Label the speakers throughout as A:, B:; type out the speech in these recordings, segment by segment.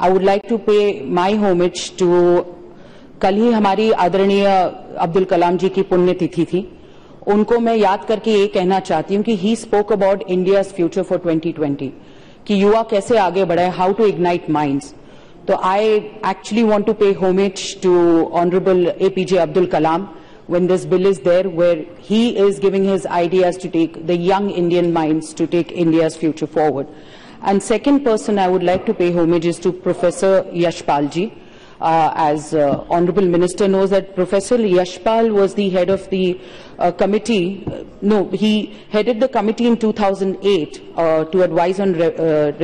A: I would like to पे माई homage to, कल ही हमारी आदरणीय अब्दुल कलाम जी की पुण्यतिथि थी। उनको मैं याद करके ये कहना चाहती हूँ कि he spoke about India's future for 2020, कि युवा कैसे आगे बढ़े, हाउ टू इग्नाइट माइंड्स। तो I actually want to pay homage to honourable APJ Abdul Kalam when this bill is there, where he is giving his ideas to take the young Indian minds to take India's future forward. And second person I would like to pay homage is to Professor Yashpal ji. As Honorable Minister knows that Professor Yashpal was the head of the committee, he headed the committee in 2008 to advise on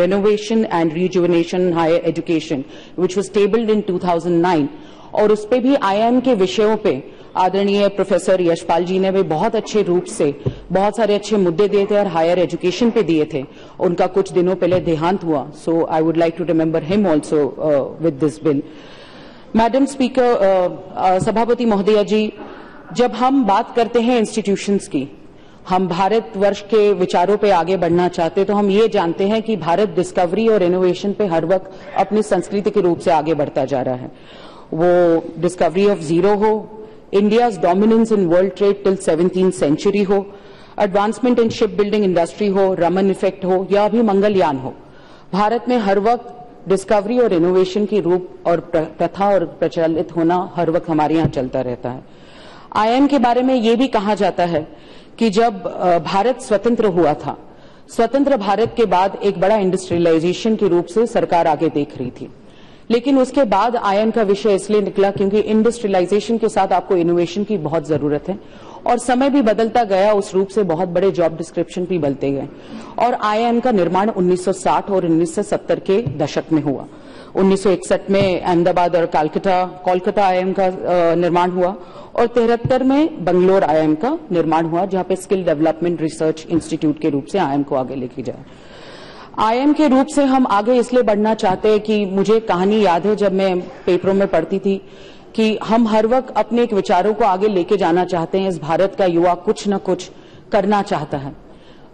A: renovation and rejuvenation in higher education, which was tabled in 2009. और उस पे भी IIM के विषयों पे आदरणीय professor Yashpal जी ने भी बहुत अच्छे रूप से बहुत सारे अच्छे मुद्दे दिए थे और हायर एजुकेशन पे दिए थे। उनका कुछ दिनों पहले देहांत हुआ, so I would like to remember him also with this bill. Madam speaker, सभापति महोदया जी, जब हम बात करते हैं इंस्टीट्यूशंस की, हम भारतवर्ष के विचारों पे आगे बढ़ना चाहते तो हम ये जानते हैं कि भारत डिस्कवरी और इनोवेशन पे हर वक्त अपनी संस्कृति के रूप से आगे बढ़ता जा रहा है। वो डिस्कवरी ऑफ जीरो हो, India's dominance in world trade till 17th century हो, advancement in ship building industry हो, रमन इफेक्ट हो या अभी मंगलयान हो, भारत में हर वक्त डिस्कवरी और इनोवेशन की रूप और प्रथा और प्रचलित होना हर वक्त हमारे यहाँ चलता रहता है। IIM के बारे में ये भी कहा जाता है कि जब भारत स्वतंत्र हुआ था, स्वतंत्र भारत के बाद एक बड़ा इंडस्ट्रियलाइजेशन के रूप से सरकार आगे देख रही थी, लेकिन उसके बाद IIM का विषय इसलिए निकला क्योंकि इंडस्ट्रियलाइजेशन के साथ आपको इनोवेशन की बहुत जरूरत है और समय भी बदलता गया, उस रूप से बहुत बड़े जॉब डिस्क्रिप्शन भी बदलते गए और IIM का निर्माण 1960 और 1970 के दशक में हुआ। 1961 में अहमदाबाद और कोलकाता IIM का निर्माण हुआ और 73 में बंगलोर IIM का निर्माण हुआ, जहां पे स्किल डेवलपमेंट रिसर्च इंस्टीट्यूट के रूप से IIM को आगे लेके जाए। IIM के रूप से हम आगे इसलिए बढ़ना चाहते हैं कि मुझे कहानी याद है, जब मैं पेपरों में पढ़ती थी कि हम हर वक्त अपने एक विचारों को आगे लेके जाना चाहते हैं। इस भारत का युवा कुछ न कुछ करना चाहता है।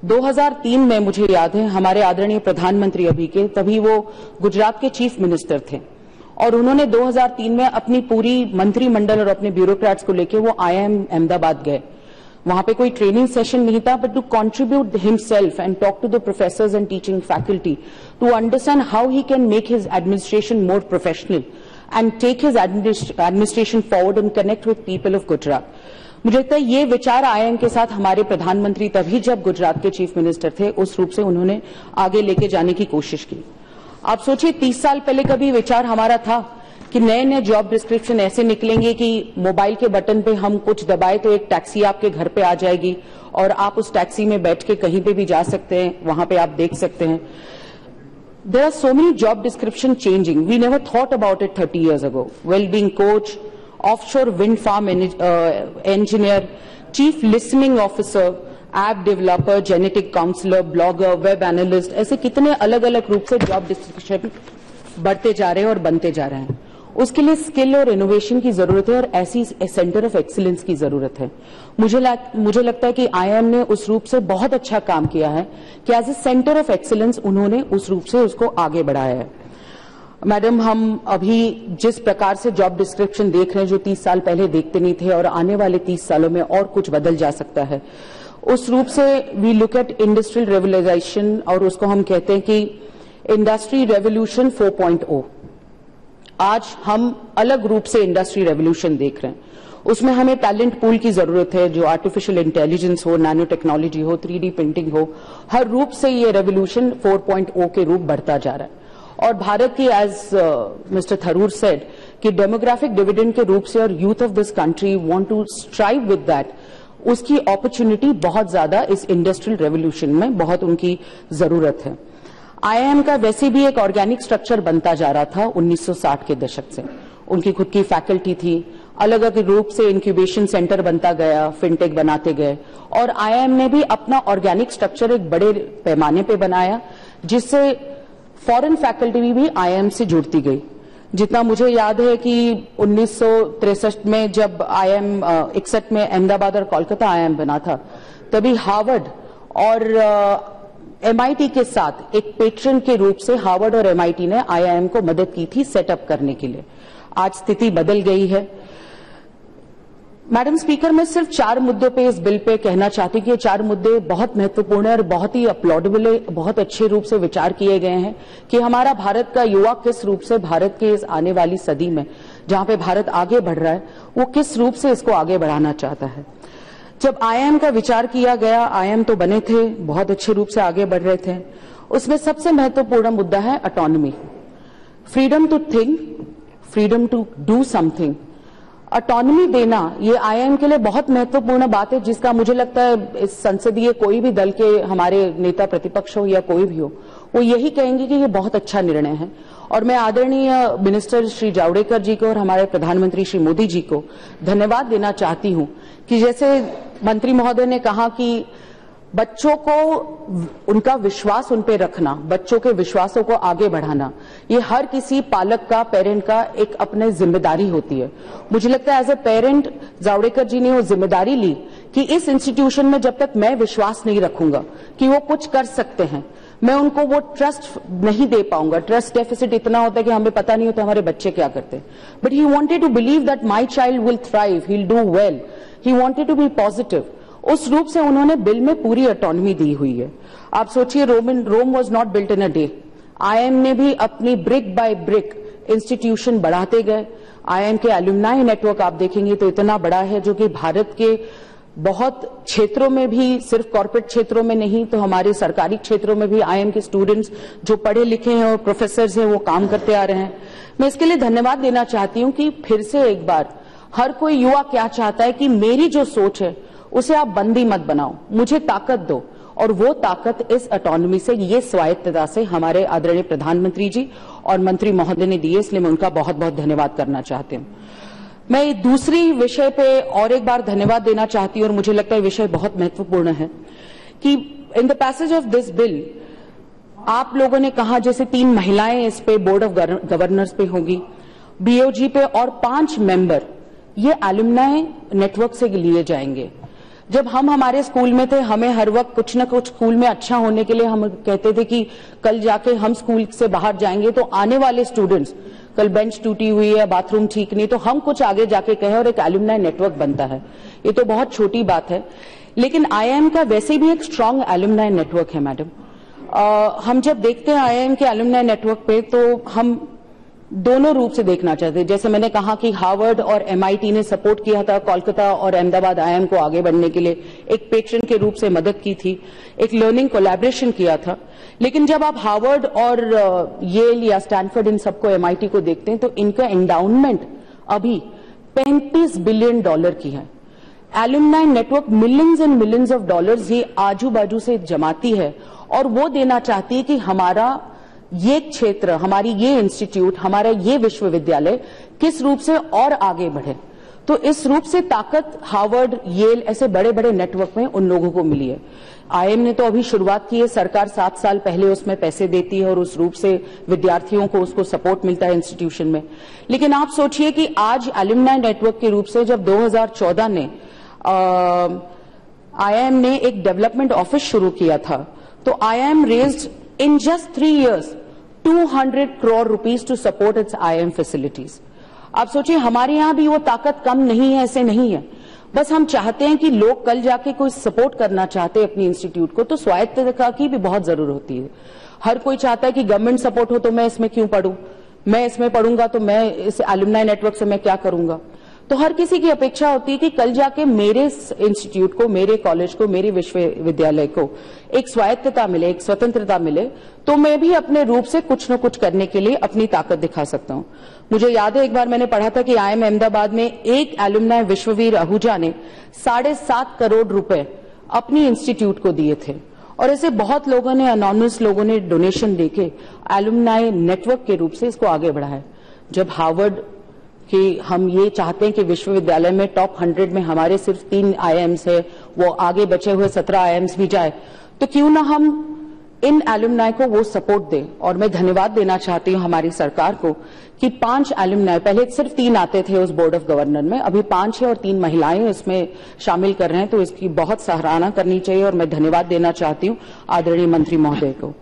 A: 2003 में मुझे याद है, हमारे आदरणीय प्रधानमंत्री अभी के, तभी वो गुजरात के चीफ मिनिस्टर थे और उन्होंने 2003 में अपनी पूरी मंत्रिमंडल और अपने ब्यूरोक्रेट्स को लेके वो IIM अहमदाबाद गए। वहां पे कोई ट्रेनिंग सेशन नहीं था, but to contribute himself and talk to the professors and teaching faculty to understand how he can make his administration more professional and take his administration forward and connect with people of Gujarat. मुझे लगता है ये विचार IIM के साथ हमारे प्रधानमंत्री तभी जब गुजरात के चीफ मिनिस्टर थे, उस रूप से उन्होंने आगे लेके जाने की कोशिश की। आप सोचिए 30 साल पहले कभी विचार हमारा था कि नए नए जॉब डिस्क्रिप्शन ऐसे निकलेंगे कि मोबाइल के बटन पे हम कुछ दबाए तो एक टैक्सी आपके घर पे आ जाएगी और आप उस टैक्सी में बैठ के कहीं पे भी जा सकते हैं, वहां पे आप देख सकते हैं। There are so many job description changing. We never thought about it 30 years ago. Well-being coach, offshore wind farm engineer, chief listening officer, app developer, genetic counselor, blogger, web analyst, ऐसे कितने अलग अलग रूप से जॉब डिस्क्रिप्शन बढ़ते जा रहे हैं और बनते जा रहे हैं। उसके लिए स्किल और इनोवेशन की जरूरत है और ऐसी सेंटर ऑफ एक्सीलेंस की जरूरत है। मुझे लगता है कि IIM ने उस रूप से बहुत अच्छा काम किया है कि as a centre of excellence उन्होंने उस रूप से उसको आगे बढ़ाया है। मैडम, हम अभी जिस प्रकार से जॉब डिस्क्रिप्शन देख रहे हैं, जो 30 साल पहले देखते नहीं थे और आने वाले 30 सालों में और कुछ बदल जा सकता है, उस रूप से we look at industrial revolution और उसको हम कहते हैं कि इंडस्ट्री रेवोल्यूशन 4.0। आज हम अलग रूप से इंडस्ट्री रेवोल्यूशन देख रहे हैं। उसमें हमें टैलेंट पूल की जरूरत है, जो आर्टिफिशियल इंटेलिजेंस हो, नैनो टेक्नोलॉजी हो, 3D प्रिंटिंग हो, हर रूप से ये रेवोल्यूशन 4.0 के रूप बढ़ता जा रहा है। और भारत की, एज मिस्टर थरूर सेड, कि डेमोग्राफिक डिविडेंड के रूप से और youth of this country want to strive with that, उसकी अपॉर्चुनिटी बहुत ज्यादा इस इंडस्ट्रियल रेवोल्यूशन में बहुत उनकी जरूरत है। IIM का वैसे भी एक ऑर्गेनिक स्ट्रक्चर बनता जा रहा था 1960 के दशक से। उनकी खुद की फैकल्टी थी, अलग अलग रूप से इंक्यूबेशन सेंटर बनता गया, फिनटेक बनाते गए और IIM ने भी अपना ऑर्गेनिक स्ट्रक्चर एक बड़े पैमाने पे बनाया, जिससे फॉरेन फैकल्टी भी IIM से जुड़ती गई। जितना मुझे याद है कि 1963 में जब IIM 61 में अहमदाबाद और कोलकाता IIM बना था, तभी हार्वर्ड और MIT के साथ एक पेट्रन के रूप से हार्वर्ड और MIT ने IIM को मदद की थी सेटअप करने के लिए। आज स्थिति बदल गई है। मैडम स्पीकर, मैं सिर्फ 4 मुद्दों पे इस बिल पे कहना चाहती हूँ कि ये 4 मुद्दे बहुत महत्वपूर्ण है और बहुत ही अपलॉडेबल है, बहुत अच्छे रूप से विचार किए गए हैं कि हमारा भारत का युवा किस रूप से भारत के इस आने वाली सदी में जहां पे भारत आगे बढ़ रहा है वो किस रूप से इसको आगे बढ़ाना चाहता है। जब IIM का विचार किया गया, IIM तो बने थे, बहुत अच्छे रूप से आगे बढ़ रहे थे, उसमें सबसे महत्वपूर्ण मुद्दा है autonomy, freedom to think, freedom to do something. Autonomy देना ये IIM के लिए बहुत महत्वपूर्ण बात है, जिसका मुझे लगता है इस संसदीय कोई भी दल के हमारे नेता प्रतिपक्ष हो या कोई भी हो, वो यही कहेंगे कि ये बहुत अच्छा निर्णय है। और मैं आदरणीय मिनिस्टर श्री जावड़ेकर जी को और हमारे प्रधानमंत्री श्री मोदी जी को धन्यवाद देना चाहती हूं कि जैसे मंत्री महोदय ने कहा कि बच्चों को उनका विश्वास उन पे रखना, बच्चों के विश्वासों को आगे बढ़ाना, ये हर किसी पालक का, पेरेंट का एक अपने जिम्मेदारी होती है। मुझे लगता है एज ए पेरेंट जावड़ेकर जी ने वो जिम्मेदारी ली कि इस इंस्टीट्यूशन में जब तक मैं विश्वास नहीं रखूंगा कि वो कुछ कर सकते हैं, मैं उनको वो ट्रस्ट नहीं दे पाऊंगा। ट्रस्ट डेफिसिट इतना होता है कि हमें पता नहीं होता हमारे बच्चे क्या करते हैं। But he wanted to believe that my child will thrive, he will do well, he wanted to be positive. उस रूप से उन्होंने बिल में पूरी ऑटोनॉमी दी हुई है। आप सोचिए, Rome was not built in a day. IIM ने भी अपनी ब्रिक बाय ब्रिक इंस्टीट्यूशन बढ़ाते गए। IIM के एलुमनाई नेटवर्क आप देखेंगे तो इतना बड़ा है, जो कि भारत के बहुत क्षेत्रों में भी, सिर्फ कॉर्पोरेट क्षेत्रों में नहीं तो हमारे सरकारी क्षेत्रों में भी IIM के स्टूडेंट्स जो पढ़े लिखे हैं और प्रोफेसर्स हैं वो काम करते आ रहे हैं। मैं इसके लिए धन्यवाद देना चाहती हूं कि फिर से एक बार हर कोई युवा क्या चाहता है कि मेरी जो सोच है उसे आप बंदी मत बनाओ, मुझे ताकत दो। और वो ताकत इस ऑटोनॉमी से, ये स्वायत्तता से हमारे आदरणीय प्रधानमंत्री जी और मंत्री महोदय ने दी है, इसलिए मैं उनका बहुत बहुत धन्यवाद करना चाहती हूं। मैं दूसरी विषय पे और एक बार धन्यवाद देना चाहती हूं और मुझे लगता है विषय बहुत महत्वपूर्ण है कि in the passage of this bill आप लोगों ने कहा जैसे 3 महिलाएं इस पे बोर्ड ऑफ गवर्नर्स पे होंगी, BOG पे, और 5 मेंबर ये एलुमनाई नेटवर्क से लिए जाएंगे। जब हम हमारे स्कूल में थे, हमें हर वक्त कुछ न कुछ स्कूल में अच्छा होने के लिए हम कहते थे कि कल जाके हम स्कूल से बाहर जाएंगे तो आने वाले स्टूडेंट्स, कल बेंच टूटी हुई है, बाथरूम ठीक नहीं, तो हम कुछ आगे जाके कहें और एक एलुमनाई नेटवर्क बनता है। ये तो बहुत छोटी बात है, लेकिन IIM का वैसे भी एक स्ट्रांग एलुमनाई नेटवर्क है मैडम। हम जब देखते हैं IIM के एलुमनाई नेटवर्क पे तो हम दोनों रूप से देखना चाहते हैं। जैसे मैंने कहा कि हार्वर्ड और MIT ने सपोर्ट किया था कोलकाता और अहमदाबाद IIM को आगे बढ़ने के लिए, एक पेट्रन के रूप से मदद की थी, एक लर्निंग कोलैबोरेशन किया था। लेकिन जब आप हार्वर्ड और येल या स्टैनफोर्ड इन सबको, MIT को देखते हैं तो इनका एंडाउमेंट अभी $35 बिलियन की है। Alumni network millions and millions of dollars ये आजू बाजू से जमाती है और वो देना चाहती है कि हमारा ये क्षेत्र, हमारी ये इंस्टीट्यूट, हमारा ये विश्वविद्यालय किस रूप से और आगे बढ़े। तो इस रूप से ताकत हार्वर्ड, येल ऐसे बड़े बड़े नेटवर्क में उन लोगों को मिली है। IIM ने तो अभी शुरुआत की है, सरकार 7 साल पहले उसमें पैसे देती है और उस रूप से विद्यार्थियों को उसको सपोर्ट मिलता है इंस्टीट्यूशन में। लेकिन आप सोचिए कि आज एलुमनाई नेटवर्क के रूप से जब 2014 ने IIM ने एक डेवलपमेंट ऑफिस शुरू किया था तो IIM raised in just 3 years 200 crore rupees to support its IIM facilities। आप सोचिए, हमारे यहां भी वो ताकत कम नहीं है, ऐसे नहीं है। बस हम चाहते हैं कि लोग कल जाके कोई सपोर्ट करना चाहते हैं अपनी इंस्टीट्यूट को, तो स्वायत्तता की भी बहुत जरूरत होती है। हर कोई चाहता है कि गवर्नमेंट सपोर्ट हो तो मैं इसमें क्यों पढ़ूं, मैं इसमें पढ़ूंगा तो मैं इस एलुमनाई नेटवर्क से मैं क्या करूंगा। तो हर किसी की अपेक्षा होती है कि कल जाके मेरे इंस्टीट्यूट को, मेरे कॉलेज को, मेरे विश्वविद्यालय को एक स्वायत्तता मिले, एक स्वतंत्रता मिले, तो मैं भी अपने रूप से कुछ न कुछ करने के लिए अपनी ताकत दिखा सकता हूं। मुझे याद है एक बार मैंने पढ़ा था कि IIM अहमदाबाद में एक एलुमनाई विश्ववीर आहूजा ने 7.5 करोड़ रुपए अपनी इंस्टीट्यूट को दिए थे और ऐसे बहुत लोगों ने, अनोनिमस लोगों ने डोनेशन देके एलुमनाई नेटवर्क के रूप से इसको आगे बढ़ाया। जब हार्वर्ड कि हम ये चाहते हैं कि विश्वविद्यालय में टॉप 100 में हमारे सिर्फ 3 IIMs है, वो आगे बचे हुए 17 IIMs भी जाए, तो क्यों ना हम इन एलुमनाई को वो सपोर्ट दे। और मैं धन्यवाद देना चाहती हूं हमारी सरकार को कि 5 एलुमनाई, पहले सिर्फ 3 आते थे उस बोर्ड ऑफ गवर्नर में, अभी 5 है और 3 महिलाएं इसमें शामिल कर रहे हैं, तो इसकी बहुत सराहना करनी चाहिए और मैं धन्यवाद देना चाहती हूं आदरणीय मंत्री महोदय को।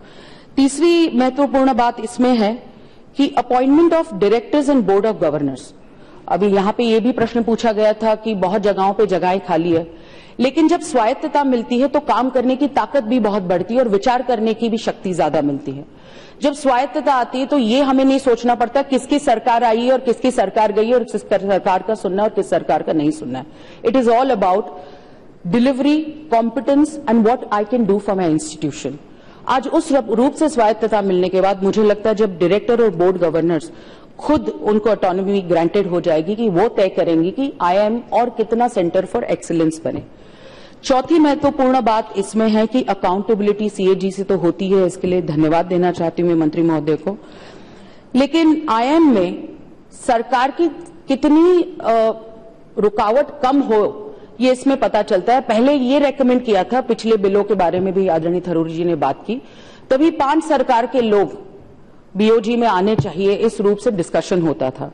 A: तीसरी महत्वपूर्ण बात इसमें है कि appointment of directors and board of governors. अभी यहां पे ये भी प्रश्न पूछा गया था कि बहुत जगहों पे जगहें खाली है, लेकिन जब स्वायत्तता मिलती है तो काम करने की ताकत भी बहुत बढ़ती है और विचार करने की भी शक्ति ज्यादा मिलती है। जब स्वायत्तता आती है तो ये हमें नहीं सोचना पड़ता किसकी सरकार आई है और किसकी सरकार गई है और किस सरकार का सुनना है और किस सरकार का नहीं सुनना है। It is all about delivery, competence and what I can do for my institution. आज उस रूप से स्वायत्तता मिलने के बाद मुझे लगता है जब डायरेक्टर और बोर्ड गवर्नर्स खुद उनको ऑटोनॉमी ग्रांटेड हो जाएगी कि वो तय करेंगी कि IIM और कितना सेंटर फॉर एक्सीलेंस बने। चौथी महत्वपूर्ण बात इसमें है कि अकाउंटेबिलिटी CAG से तो होती है, इसके लिए धन्यवाद देना चाहती हूं मैं मंत्री महोदय को, लेकिन IIM में सरकार की कितनी रुकावट कम हो ये इसमें पता चलता है। पहले ये रेकमेंड किया था, पिछले बिलों के बारे में भी आदरणीय थरूर जी ने बात की, तभी 5 सरकार के लोग BOG में आने चाहिए, इस रूप से डिस्कशन होता था।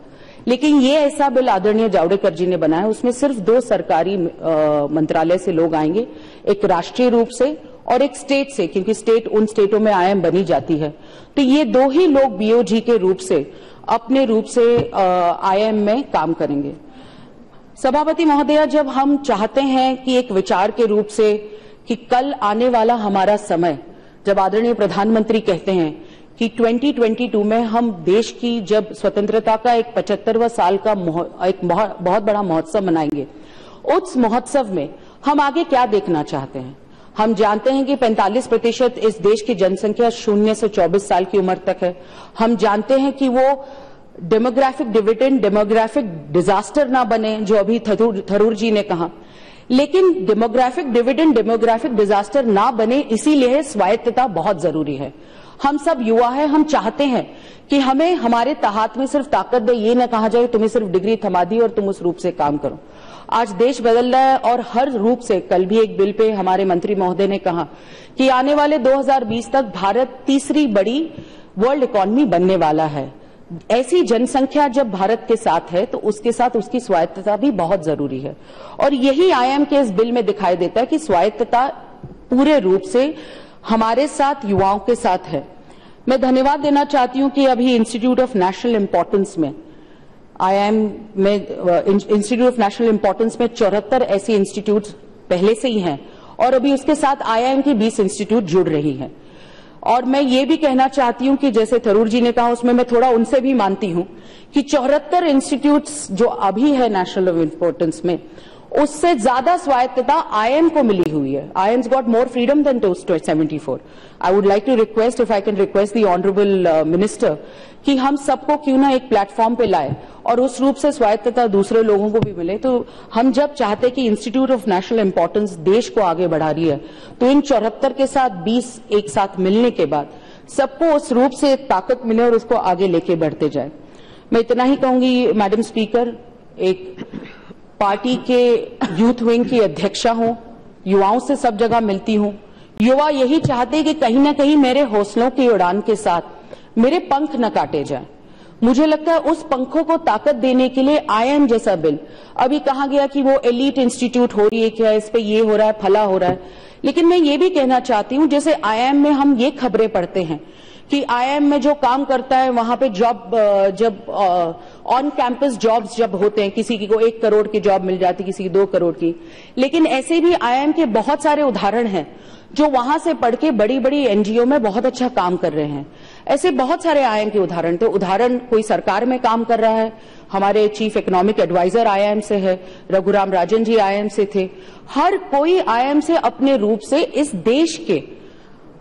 A: लेकिन ये ऐसा बिल आदरणीय जावड़ेकर जी ने बनाया, उसमें सिर्फ 2 सरकारी मंत्रालय से लोग आएंगे, एक राष्ट्रीय रूप से और एक स्टेट से, क्योंकि स्टेट उन स्टेटों में IIM बनी जाती है, तो ये 2 ही लोग BOG के रूप से अपने रूप से IIM में काम करेंगे। सभापति महोदया, जब हम चाहते हैं कि एक विचार के रूप से कि कल आने वाला हमारा समय, जब आदरणीय प्रधानमंत्री कहते हैं कि 2022 में हम देश की जब स्वतंत्रता का एक 75वां साल का एक बहुत बड़ा महोत्सव मनाएंगे, उस महोत्सव में हम आगे क्या देखना चाहते हैं। हम जानते हैं कि 45% इस देश की जनसंख्या 0 से 24 साल की उम्र तक है। हम जानते हैं कि वो डेमोग्राफिक डिविडेंड, डेमोग्राफिक डिजास्टर ना बने, जो अभी थरूर जी ने कहा, लेकिन डेमोग्राफिक डिविडेंड, डेमोग्राफिक डिजास्टर ना बने, इसीलिए स्वायत्तता बहुत जरूरी है। हम सब युवा हैं, हम चाहते हैं कि हमें हमारे हाथ में सिर्फ ताकत दे, ये न कहा जाए तुम्हें सिर्फ डिग्री थमा दी और तुम उस रूप से काम करो। आज देश बदल रहा है और हर रूप से, कल भी एक बिल पे हमारे मंत्री महोदय ने कहा कि आने वाले 2020 तक भारत तीसरी बड़ी वर्ल्ड इकोनॉमी बनने वाला है। ऐसी जनसंख्या जब भारत के साथ है तो उसके साथ उसकी स्वायत्तता भी बहुत जरूरी है, और यही IIM के इस बिल में दिखाई देता है कि स्वायत्तता पूरे रूप से हमारे साथ, युवाओं के साथ है। मैं धन्यवाद देना चाहती हूं कि अभी इंस्टीट्यूट ऑफ नेशनल इंपॉर्टेंस में, IIM में इंस्टीट्यूट ऑफ नेशनल इंपॉर्टेंस में 74 ऐसे इंस्टीट्यूट पहले से ही हैं और अभी उसके साथ IIM की 20 इंस्टीट्यूट जुड़ रही हैं। और मैं ये भी कहना चाहती हूं कि जैसे थरूर जी ने कहा, उसमें मैं थोड़ा उनसे भी मानती हूं कि 74 इंस्टीट्यूट्स जो अभी है नेशनल ऑफ इंपॉर्टेंस में, उससे ज्यादा स्वायत्तता IIM को मिली हुई है। IIM's got more freedom than those 74. I would like to request, if I can request the honorable minister, कि हम सबको क्यों ना एक प्लेटफॉर्म पे लाए और उस रूप से स्वायत्तता दूसरे लोगों को भी मिले। तो हम जब चाहते कि इंस्टीट्यूट ऑफ नेशनल इंपॉर्टेंस देश को आगे बढ़ा रही है, तो इन 74 के साथ 20 एक साथ मिलने के बाद सबको उस रूप से ताकत मिले और उसको आगे लेके बढ़ते जाए। मैं इतना ही कहूंगी, मैडम स्पीकर, एक पार्टी के यूथ विंग की अध्यक्षा हूं, युवाओं से सब जगह मिलती हूं। युवा यही चाहते कि कहीं ना कहीं मेरे हौसलों की उड़ान के साथ मेरे पंख न काटे जाएं। मुझे लगता है उस पंखों को ताकत देने के लिए IIM जैसा बिल, अभी कहा गया कि वो एलीट इंस्टीट्यूट हो रही है, क्या इस पे ये हो रहा है, फला हो रहा है, लेकिन मैं ये भी कहना चाहती हूं, जैसे IIM में हम ये खबरें पढ़ते हैं कि IIM में जो काम करता है वहां पे जॉब, जब ऑन कैंपस जॉब्स जब होते हैं, किसी को 1 करोड़ की जॉब मिल जाती, किसी की 2 करोड़ की, लेकिन ऐसे भी IIM के बहुत सारे उदाहरण हैं जो वहां से पढ़ के बड़ी बड़ी NGO में बहुत अच्छा काम कर रहे हैं। ऐसे बहुत सारे IIM के उदाहरण थे। उदाहरण, कोई सरकार में काम कर रहा है, हमारे चीफ इकोनॉमिक एडवाइजर IIM से है, रघुराम राजन जी IIM से थे। हर कोई IIM से अपने रूप से इस देश के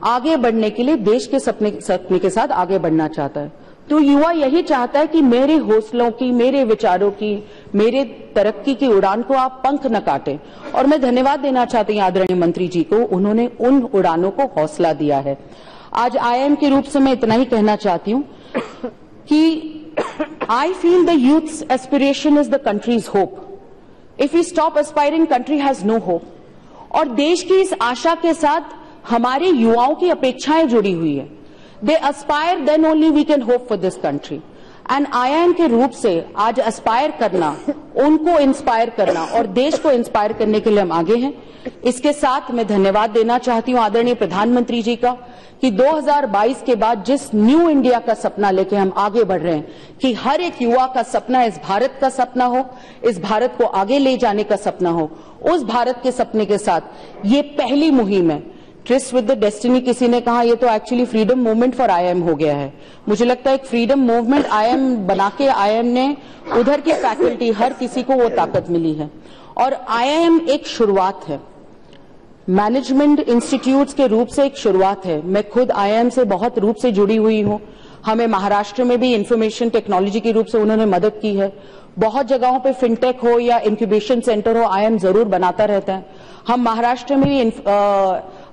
A: आगे बढ़ने के लिए, देश के सपने के साथ आगे बढ़ना चाहता है। तो युवा यही चाहता है कि मेरे हौसलों की, मेरे विचारों की, मेरे तरक्की की उड़ान को आप पंख न काटें। और मैं धन्यवाद देना चाहती हूं आदरणीय मंत्री जी को, उन्होंने उन उड़ानों को हौसला दिया है। आज IIM के रूप से मैं इतना ही कहना चाहती हूं कि I feel the youth's aspiration is the country's hope. If you stop aspiring, country has no hope. और देश की इस आशा के साथ हमारे युवाओं की अपेक्षाएं जुड़ी हुई है। They aspire, then only we can hope for this country. And IIM के रूप से आज अस्पायर करना, उनको इंस्पायर करना और देश को इंस्पायर करने के लिए हम आगे हैं। इसके साथ मैं धन्यवाद देना चाहती हूं आदरणीय प्रधानमंत्री जी का कि 2022 के बाद जिस न्यू इंडिया का सपना लेके हम आगे बढ़ रहे हैं कि हर एक युवा का सपना इस भारत का सपना हो, इस भारत को आगे ले जाने का सपना हो, उस भारत के सपने के साथ ये पहली मुहिम है। ट्रिस्ट विद द डेस्टिनी किसी ने कहा, ये तो actually freedom movement for IIM हो गया है। मुझे लगता है एक फ्रीडम मूवमेंट IIM बना के IIM ने उधर की फैकल्टी हर किसी को वो ताकत मिली है। और IIM एक शुरुआत है, मैनेजमेंट इंस्टीट्यूट्स के रूप से एक शुरुआत है। मैं खुद IIM से बहुत रूप से जुड़ी हुई हूं। हमें महाराष्ट्र में भी इंफॉर्मेशन टेक्नोलॉजी के रूप से उन्होंने मदद की है। बहुत जगहों पे फिनटेक हो या इंक्यूबेशन सेंटर हो, IIM जरूर बनाता रहता है। हम महाराष्ट्र में भी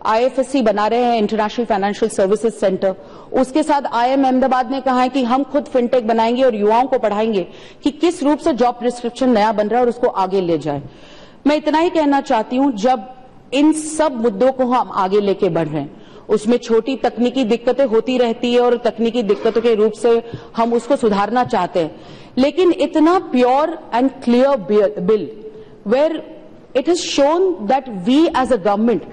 A: IFSC बना रहे हैं, इंटरनेशनल फाइनेंशियल सर्विसेज सेंटर। उसके साथ IIM अहमदाबाद ने कहा है कि हम खुद फिनटेक बनाएंगे और युवाओं को पढ़ाएंगे कि किस रूप से जॉब प्रिस्क्रिप्शन नया बन रहा है और उसको आगे ले जाए। मैं इतना ही कहना चाहती हूं, जब इन सब मुद्दों को हम आगे लेके बढ़ रहे हैं, उसमें छोटी तकनीकी दिक्कतें होती रहती है और तकनीकी दिक्कतों के रूप से हम उसको सुधारना चाहते हैं, लेकिन इतना pure and clear bill where it is shown that we as a government,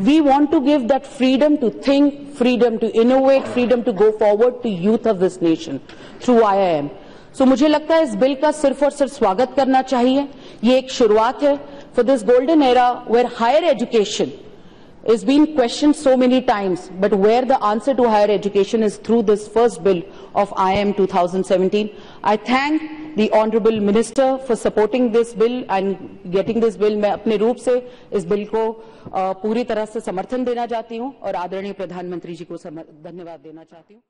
A: we want to give that freedom to think, freedom to innovate, freedom to go forward to youth of this nation through IIM. So मुझे लगता है इस bill का सिर्फ और सिर्फ स्वागत करना चाहिए। ये एक शुरुआत है for this golden era where higher education is being questioned so many times, but where the answer to higher education is through this first bill of IIM 2017. I thank the Honorable Minister for supporting this bill and getting this bill. मैं अपने रूप से इस bill को पूरी तरह से समर्थन देना चाहती हूँ और आदरणीय प्रधानमंत्री जी को धन्यवाद देना चाहती हूँ।